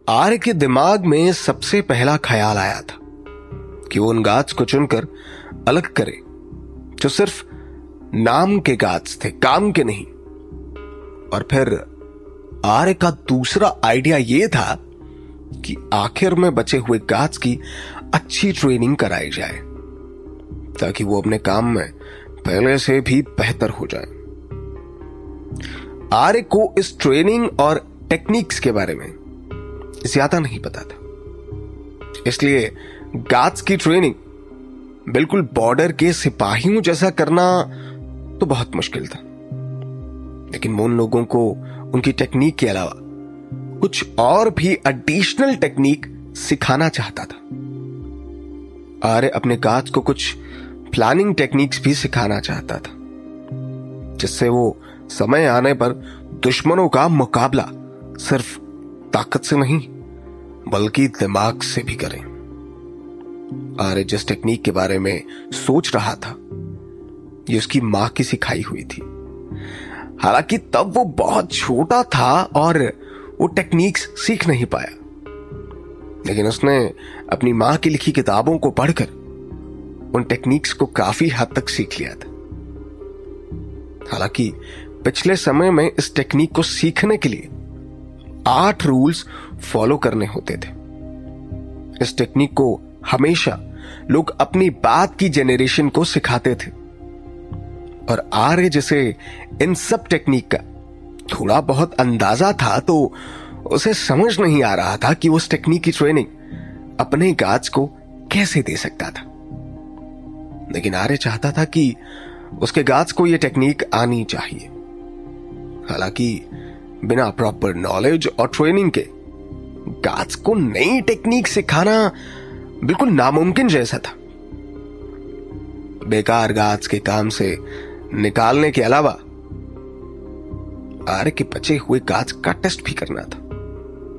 आर्य के दिमाग में सबसे पहला ख्याल आया था कि वो उन गाछ को चुनकर अलग करे जो सिर्फ नाम के गाछ थे, काम के नहीं। और फिर आर्य का दूसरा आइडिया यह था कि आखिर में बचे हुए गाछ की अच्छी ट्रेनिंग कराई जाए ताकि वो अपने काम में पहले से भी बेहतर हो जाए। आर्य को इस ट्रेनिंग और टेक्निक्स के बारे में ज्यादा नहीं पता था, इसलिए गार्ड्स की ट्रेनिंग बिल्कुल बॉर्डर के सिपाहियों जैसा करना तो बहुत मुश्किल था। लेकिन मैं उन लोगों को उनकी टेक्निक के अलावा कुछ और भी एडिशनल टेक्निक सिखाना चाहता था। आर्य अपने गार्ड्स को कुछ प्लानिंग टेक्निक्स भी सिखाना चाहता था जिससे वो समय आने पर दुश्मनों का मुकाबला सिर्फ ताकत से नहीं बल्कि दिमाग से भी करें। आर्य जिस टेक्निक के बारे में सोच रहा था ये उसकी मां की सिखाई हुई थी। हालांकि तब वो बहुत छोटा था और वो टेक्निक्स सीख नहीं पाया, लेकिन उसने अपनी मां की लिखी किताबों को पढ़कर उन टेक्निक्स को काफी हद तक सीख लिया था। हालांकि पिछले समय में इस टेक्निक को सीखने के लिए 8 रूल्स फॉलो करने होते थे। इस टेक्निक को हमेशा लोग अपनी बाद की जेनरेशन को सिखाते थे और आर्य जिसे इन सब टेक्निक का थोड़ा बहुत अंदाजा था तो उसे समझ नहीं आ रहा था कि उस टेक्निक की ट्रेनिंग अपने गाछ को कैसे दे सकता था। लेकिन आर्य चाहता था कि उसके गाछ को यह टेक्निक आनी चाहिए। हालांकि बिना प्रॉपर नॉलेज और ट्रेनिंग के गाछ को नई टेक्निक सिखाना बिल्कुल नामुमकिन जैसा था। बेकार गाछ के काम से निकालने के अलावा आर्य के बचे हुए गाछ का टेस्ट भी करना था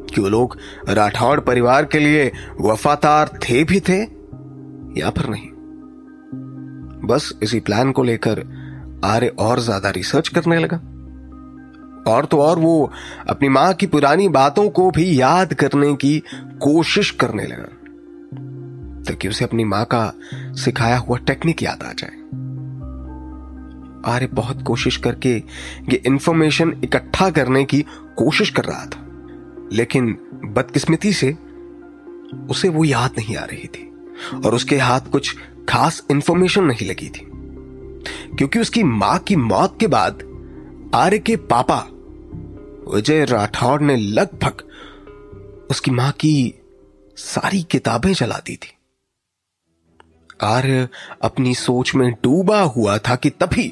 कि वो लोग राठौड़ परिवार के लिए वफादार थे भी थे या फिर नहीं। बस इसी प्लान को लेकर आर्य और ज्यादा रिसर्च करने लगा। और तो और वो अपनी मां की पुरानी बातों को भी याद करने की कोशिश करने लगा ताकि उसे अपनी मां का सिखाया हुआ टेक्निक याद आ जाए। आर्य बहुत कोशिश करके ये इंफॉर्मेशन इकट्ठा करने की कोशिश कर रहा था, लेकिन बदकिस्मती से उसे वो याद नहीं आ रही थी और उसके हाथ कुछ खास इंफॉर्मेशन नहीं लगी थी, क्योंकि उसकी मां की मौत के बाद आर्य के पापा विजय राठौड़ ने लगभग उसकी मां की सारी किताबें जला दी थी। आर्य अपनी सोच में डूबा हुआ था कि तभी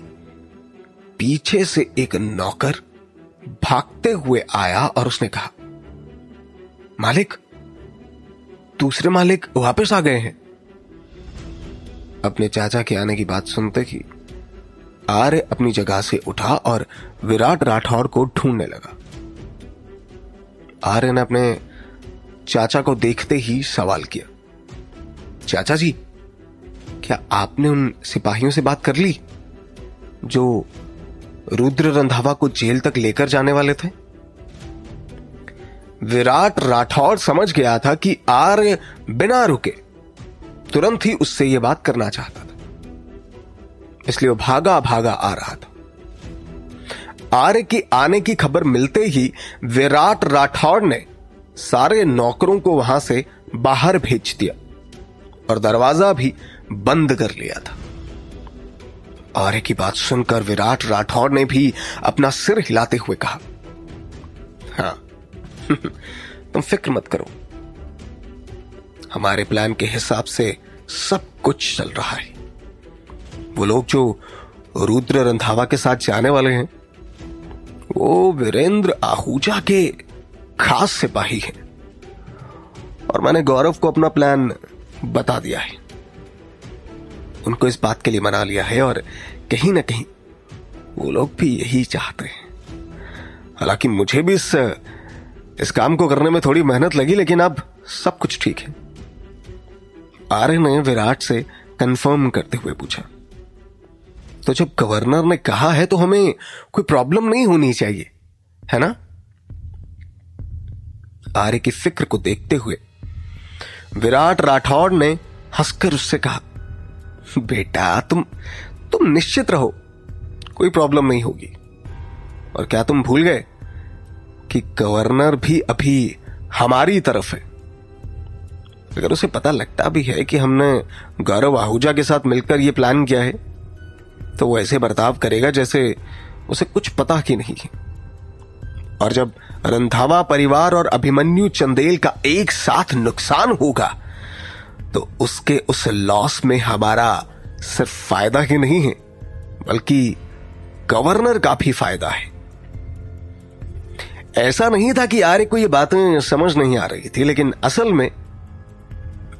पीछे से एक नौकर भागते हुए आया और उसने कहा, मालिक, दूसरे मालिक वापस आ गए हैं। अपने चाचा के आने की बात सुनते ही आर्य अपनी जगह से उठा और विराट राठौड़ को ढूंढने लगा। आर्य ने अपने चाचा को देखते ही सवाल किया, चाचा जी, क्या आपने उन सिपाहियों से बात कर ली जो रुद्र रंधावा को जेल तक लेकर जाने वाले थे? विराट राठौड़ समझ गया था कि आर्य बिना रुके तुरंत ही उससे यह बात करना चाहता था, इसलिए वो भागा भागा आ रहा था। आर्य के आने की खबर मिलते ही विराट राठौड़ ने सारे नौकरों को वहां से बाहर भेज दिया और दरवाजा भी बंद कर लिया था। आर्य की बात सुनकर विराट राठौड़ ने भी अपना सिर हिलाते हुए कहा, हां तुम फिक्र मत करो, हमारे प्लान के हिसाब से सब कुछ चल रहा है। वो लोग जो रुद्र रंधावा के साथ जाने वाले हैं वो वीरेंद्र आहूजा के खास सिपाही हैं और मैंने गौरव को अपना प्लान बता दिया है। उनको इस बात के लिए मना लिया है और कहीं ना कहीं वो लोग भी यही चाहते हैं। हालांकि मुझे भी इस काम को करने में थोड़ी मेहनत लगी, लेकिन अब सब कुछ ठीक है। आर्य ने विराट से कंफर्म करते हुए पूछा, तो जब गवर्नर ने कहा है तो हमें कोई प्रॉब्लम नहीं होनी चाहिए, है ना? आर्य की फिक्र को देखते हुए विराट राठौड़ ने हंसकर उससे कहा, बेटा तुम निश्चित रहो, कोई प्रॉब्लम नहीं होगी। और क्या तुम भूल गए कि गवर्नर भी अभी हमारी तरफ है? अगर उसे पता लगता भी है कि हमने गौरव आहूजा के साथ मिलकर यह प्लान किया है, तो वो ऐसे बर्ताव करेगा जैसे उसे कुछ पता ही नहीं है। और जब रंधावा परिवार और अभिमन्यु चंदेल का एक साथ नुकसान होगा, तो उसके उस लॉस में हमारा सिर्फ फायदा ही नहीं है, बल्कि गवर्नर का भी फायदा है। ऐसा नहीं था कि आर्य को ये बातें समझ नहीं आ रही थी, लेकिन असल में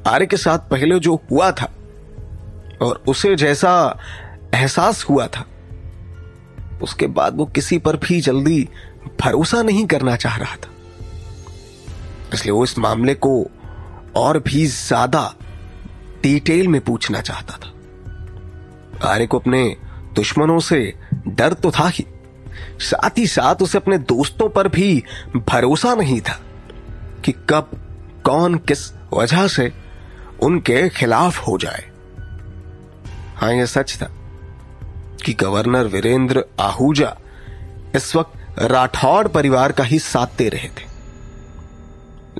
आर्य के साथ पहले जो हुआ था और उसे जैसा एहसास हुआ था, उसके बाद वो किसी पर भी जल्दी भरोसा नहीं करना चाह रहा था। इसलिए वो इस मामले को और भी ज्यादा डिटेल में पूछना चाहता था। आर्य को अपने दुश्मनों से डर तो था ही, साथ ही साथ उसे अपने दोस्तों पर भी भरोसा नहीं था कि कब कौन किस वजह से उनके खिलाफ हो जाए। हां, यह सच था कि गवर्नर वीरेंद्र आहूजा इस वक्त राठौड़ परिवार का ही साथ दे रहे थे,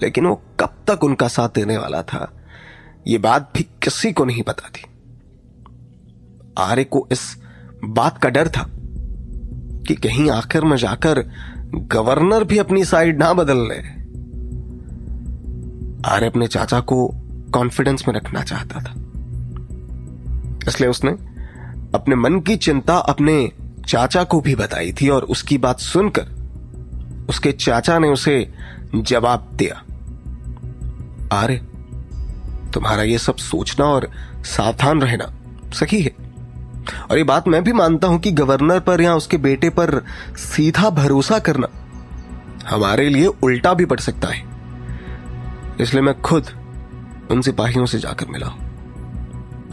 लेकिन वो कब तक उनका साथ देने वाला था, यह बात भी किसी को नहीं पता थी। आर्य को इस बात का डर था कि कहीं आखिर में जाकर गवर्नर भी अपनी साइड ना बदल ले। आर्य अपने चाचा को कॉन्फिडेंस में रखना चाहता था, इसलिए उसने अपने मन की चिंता अपने चाचा को भी बताई थी। और उसकी बात सुनकर उसके चाचा ने उसे जवाब दिया, आर्य, तुम्हारा यह सब सोचना और सावधान रहना सही है, और ये बात मैं भी मानता हूं कि गवर्नर पर या उसके बेटे पर सीधा भरोसा करना हमारे लिए उल्टा भी पड़ सकता है। इसलिए मैं खुद उन सिपाहियों से जाकर मिला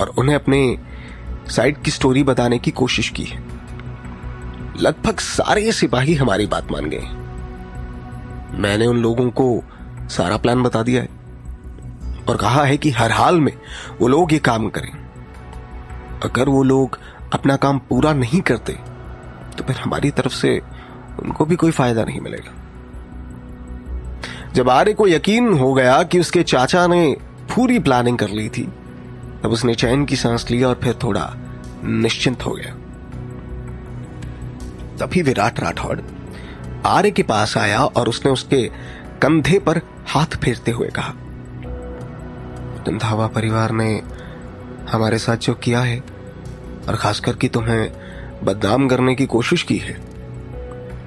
और उन्हें अपने साइड की स्टोरी बताने की कोशिश की है। लगभग सारे सिपाही हमारी बात मान गए। मैंने उन लोगों को सारा प्लान बता दिया है और कहा है कि हर हाल में वो लोग ये काम करें। अगर वो लोग अपना काम पूरा नहीं करते तो फिर हमारी तरफ से उनको भी कोई फायदा नहीं मिलेगा। जब आर्य को यकीन हो गया कि उसके चाचा ने पूरी प्लानिंग कर ली थी, तब उसने चैन की सांस ली और फिर थोड़ा निश्चिंत हो गया। तभी विराट राठौड़ आर्य के पास आया और उसने उसके कंधे पर हाथ फेरते हुए कहा, रंधावा परिवार ने हमारे साथ जो किया है और खासकर कि तुम्हें बदनाम करने की कोशिश की है,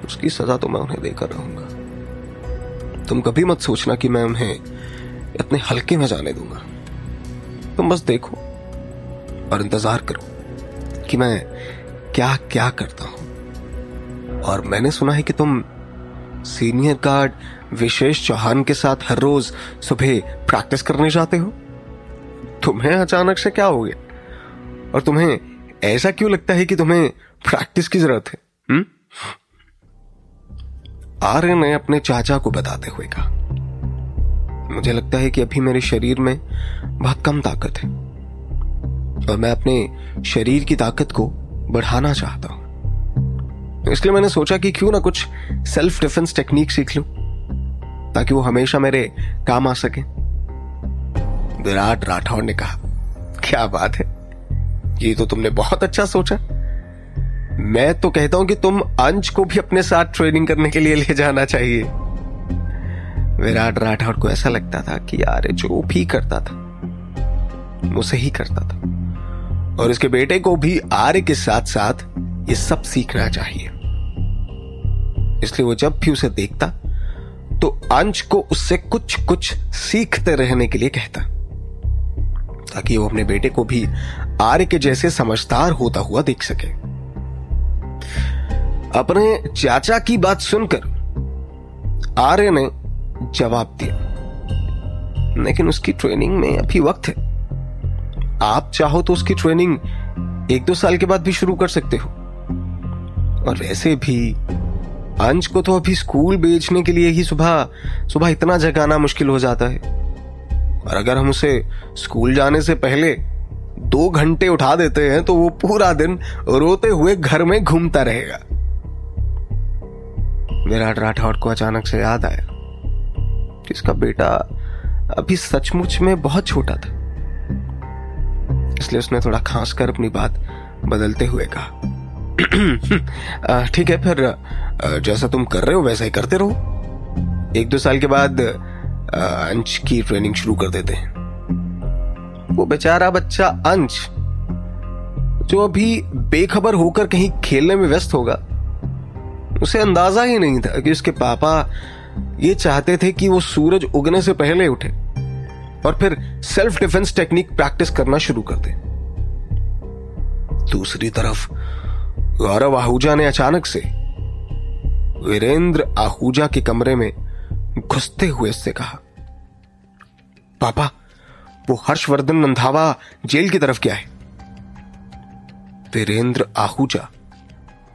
उसकी सजा तो मैं उन्हें देकर रहूंगा। तुम कभी मत सोचना कि मैं उन्हें इतने हल्के में जाने दूंगा। तुम बस देखो और इंतजार करो कि मैं क्या क्या करता हूं। और मैंने सुना है कि तुम सीनियर गार्ड विशेष चौहान के साथ हर रोज सुबह प्रैक्टिस करने जाते हो। तुम्हें अचानक से क्या हो गया और तुम्हें ऐसा क्यों लगता है कि तुम्हें प्रैक्टिस की जरूरत है? आर्य ने अपने चाचा को बताते हुए कहा, मुझे लगता है कि अभी मेरे शरीर में बहुत कम ताकत है और मैं अपने शरीर की ताकत को बढ़ाना चाहता हूं। इसलिए मैंने सोचा कि क्यों ना कुछ सेल्फ डिफेंस टेक्निक सीख लूं ताकि वो हमेशा मेरे काम आ सके। विराट राठौड़ ने कहा, क्या बात है, ये तो तुमने बहुत अच्छा सोचा। मैं तो कहता हूं कि तुम अंश को भी अपने साथ ट्रेनिंग करने के लिए ले जाना चाहिए। विराट राठौड़ को ऐसा लगता था कि यार जो भी करता था वो सही करता था और इसके बेटे को भी आर्य के साथ साथ ये सब सीखना चाहिए। इसलिए वो जब भी उसे देखता तो अंश को उससे कुछ कुछ सीखते रहने के लिए कहता, ताकि वो अपने बेटे को भी आर्य के जैसे समझदार होता हुआ देख सके। अपने चाचा की बात सुनकर आर्य ने जवाब दिया, लेकिन उसकी ट्रेनिंग में अभी वक्त है। आप चाहो तो उसकी ट्रेनिंग 1-2 साल के बाद भी शुरू कर सकते हो, और वैसे भी अंश को तो अभी स्कूल भेजने के लिए ही सुबह सुबह इतना जगाना मुश्किल हो जाता है, और अगर हम उसे स्कूल जाने से पहले 2 घंटे उठा देते हैं तो वो पूरा दिन रोते हुए घर में घूमता रहेगा। विराट राठौड़ को अचानक से याद आया कि इसका बेटा अभी सचमुच में बहुत छोटा था, इसलिए उसने थोड़ा खांस कर अपनी बात बदलते हुए कहा, ठीक है, फिर जैसा तुम कर रहे हो वैसा ही करते रहो। 1-2 साल के बाद अंश की ट्रेनिंग शुरू कर देते हैं। वो बेचारा बच्चा अंश, जो अभी बेखबर होकर कहीं खेलने में व्यस्त होगा, उसे अंदाजा ही नहीं था कि उसके पापा ये चाहते थे कि वो सूरज उगने से पहले उठे और फिर सेल्फ डिफेंस टेक्निक प्रैक्टिस करना शुरू कर दे। दूसरी तरफ गौरव आहूजा ने अचानक से वीरेंद्र आहूजा के कमरे में घुसते हुए उससे कहा, पापा, वो हर्षवर्धन रंधावा जेल की तरफ क्या है? वीरेंद्र आहूजा,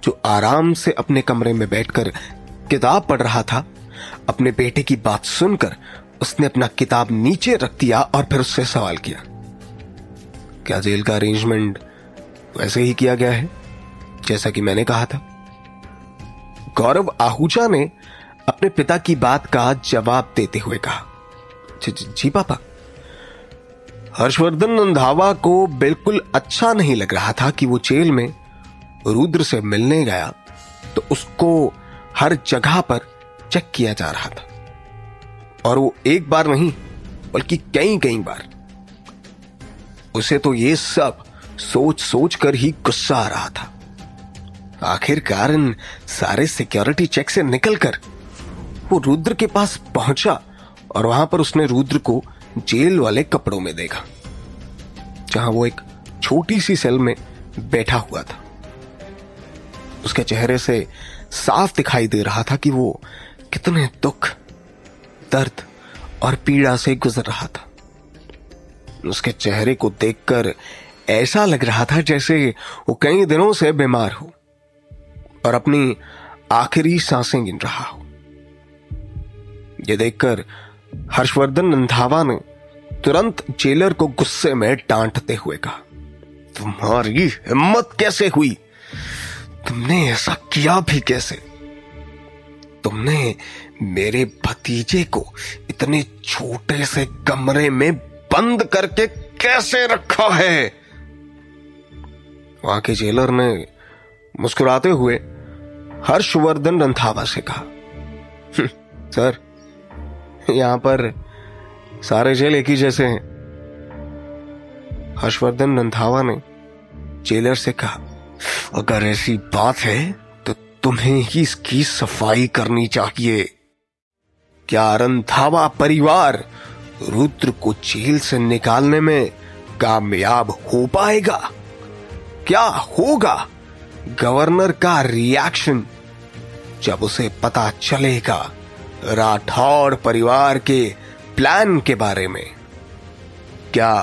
जो आराम से अपने कमरे में बैठकर किताब पढ़ रहा था, अपने बेटे की बात सुनकर उसने अपना किताब नीचे रख दिया और फिर उससे सवाल किया, क्या जेल का अरेंजमेंट वैसे ही किया गया है जैसा कि मैंने कहा था? गौरव आहूजा ने अपने पिता की बात का जवाब देते हुए कहा, जी पापा। हर्षवर्धन रंधावा को बिल्कुल अच्छा नहीं लग रहा था कि वो जेल में रुद्र से मिलने गया तो उसको हर जगह पर चेक किया जा रहा था, और वो एक बार नहीं बल्कि कई बार। उसे तो ये सब सोच सोच कर ही गुस्सा आ रहा था। आखिरकार इन सारे सिक्योरिटी चेक से निकलकर वो रुद्र के पास पहुंचा और वहां पर उसने रुद्र को जेल वाले कपड़ों में देखा, जहां वो एक छोटी सी सेल में बैठा हुआ था। उसके चेहरे से साफ दिखाई दे रहा था कि वो कितने दुख, दर्द और पीड़ा से गुजर रहा था। उसके चेहरे को देखकर ऐसा लग रहा था जैसे वो कई दिनों से बीमार हो और अपनी आखिरी सांसें गिन रहा हो। यह देखकर हर्षवर्धन रंधावा ने तुरंत जेलर को गुस्से में डांटते हुए कहा, तुम्हारी हिम्मत कैसे हुई? तुमने ऐसा किया भी कैसे? तुमने मेरे भतीजे को इतने छोटे से कमरे में बंद करके कैसे रखा है? वहां के जेलर ने मुस्कुराते हुए हर्षवर्धन रंधावा से कहा, सर, यहां पर सारे जेल एक ही जैसे हैं। हर्षवर्धन रंधावा ने जेलर से कहा, अगर ऐसी बात है तो तुम्हें ही इसकी सफाई करनी चाहिए। क्या रंधावा परिवार रुद्र को जेल से निकालने में कामयाब हो पाएगा? क्या होगा गवर्नर का रिएक्शन जब उसे पता चलेगा राठौड़ परिवार के प्लान के बारे में? क्या